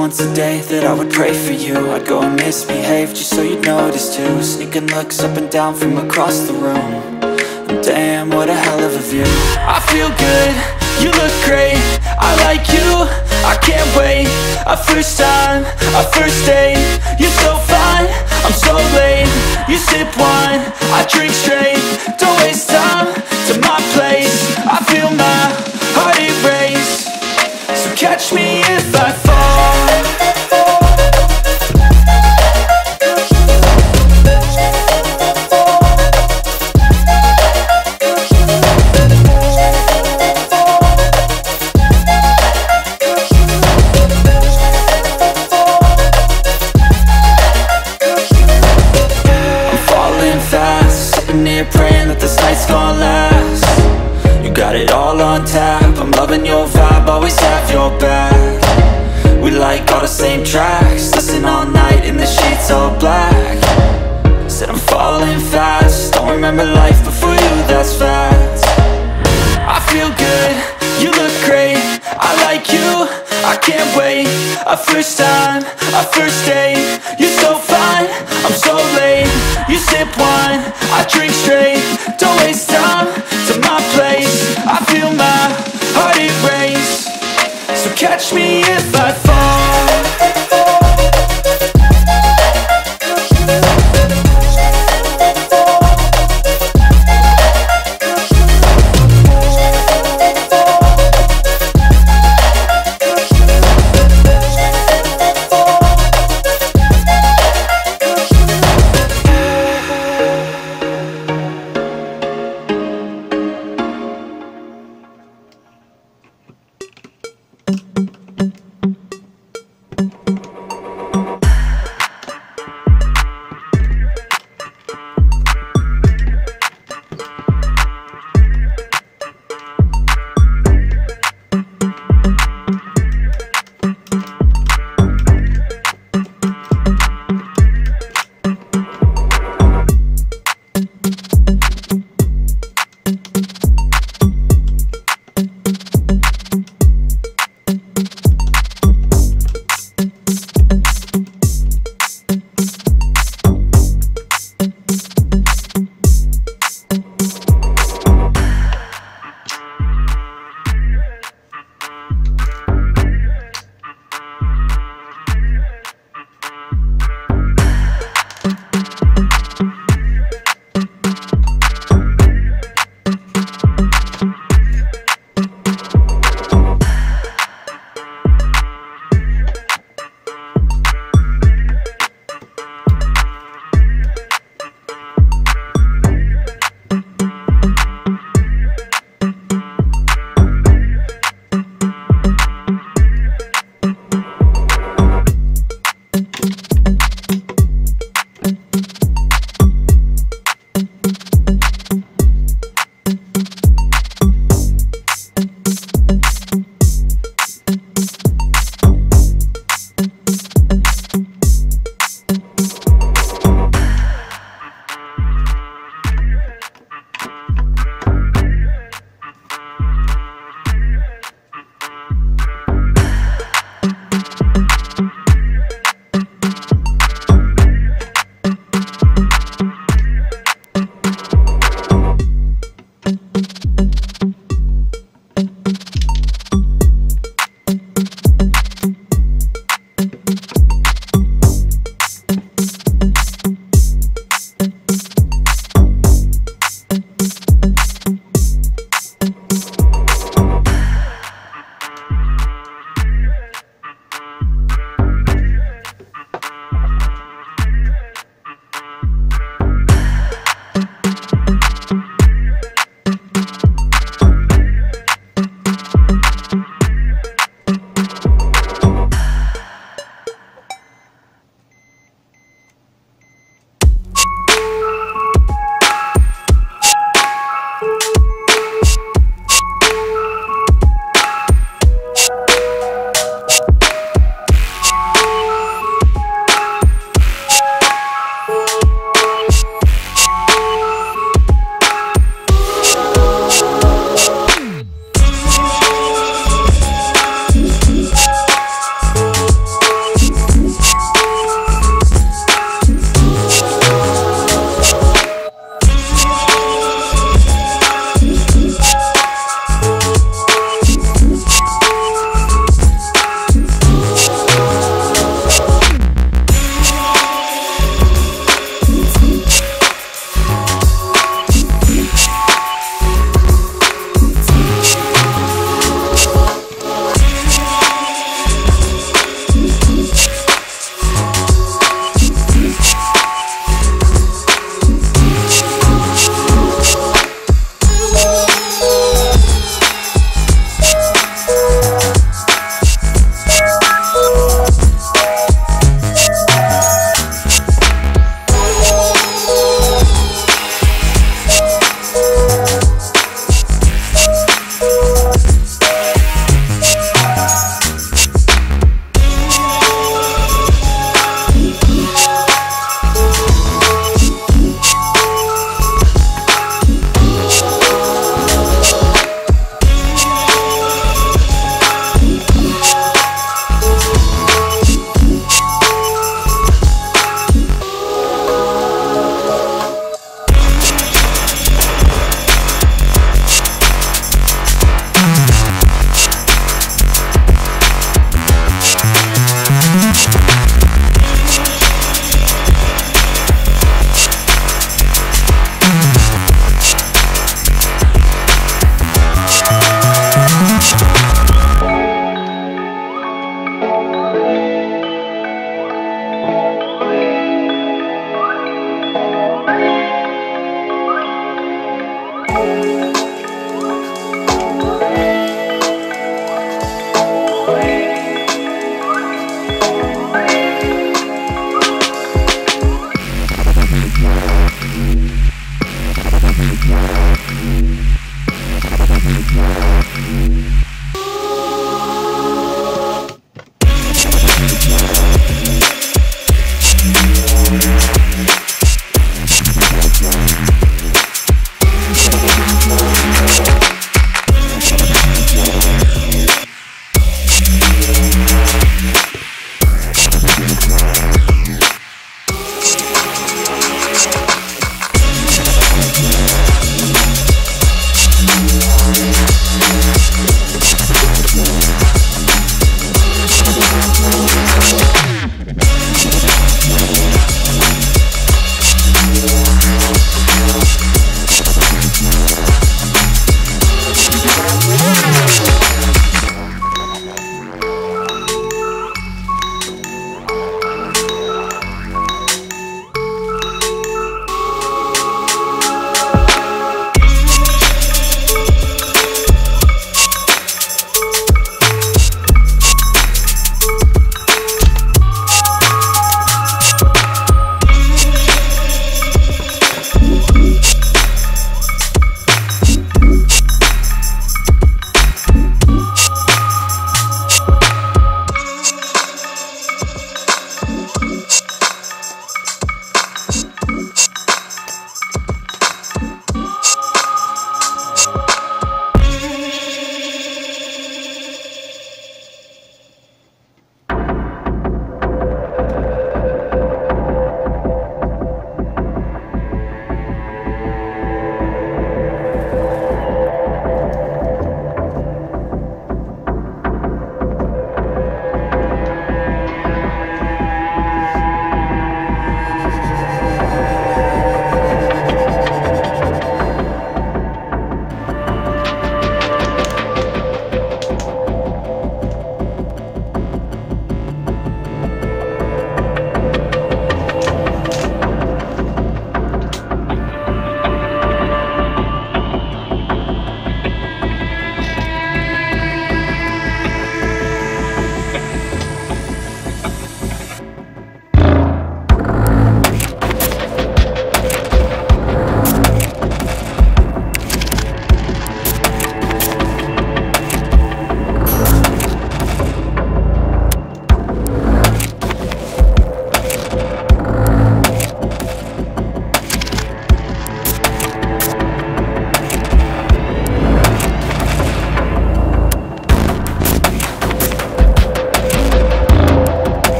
once a day that I would pray for you. I'd go and misbehave just so you'd notice too. Sneaking looks up and down from across the room. And damn, what a hell of a view. I feel good, you look great, I like you, I can't wait. A first time, a first date, you're so fine, I'm so late. You sip wine, I drink straight, don't waste time to my place. I feel my heart erase, so catch me if I fall. Praying that this night's gonna last. You got it all on tap, I'm loving your vibe, always have your back. We like all the same tracks, listen all night in the sheets all black. Said I'm falling fast, don't remember life before you, that's fact. I feel good, you look great, I like you, I can't wait. A first time, a first date, you're so fine, I'm so late. You sip wine, I drink straight, don't waste time to my place. I feel my heart erase, so catch me if I fall.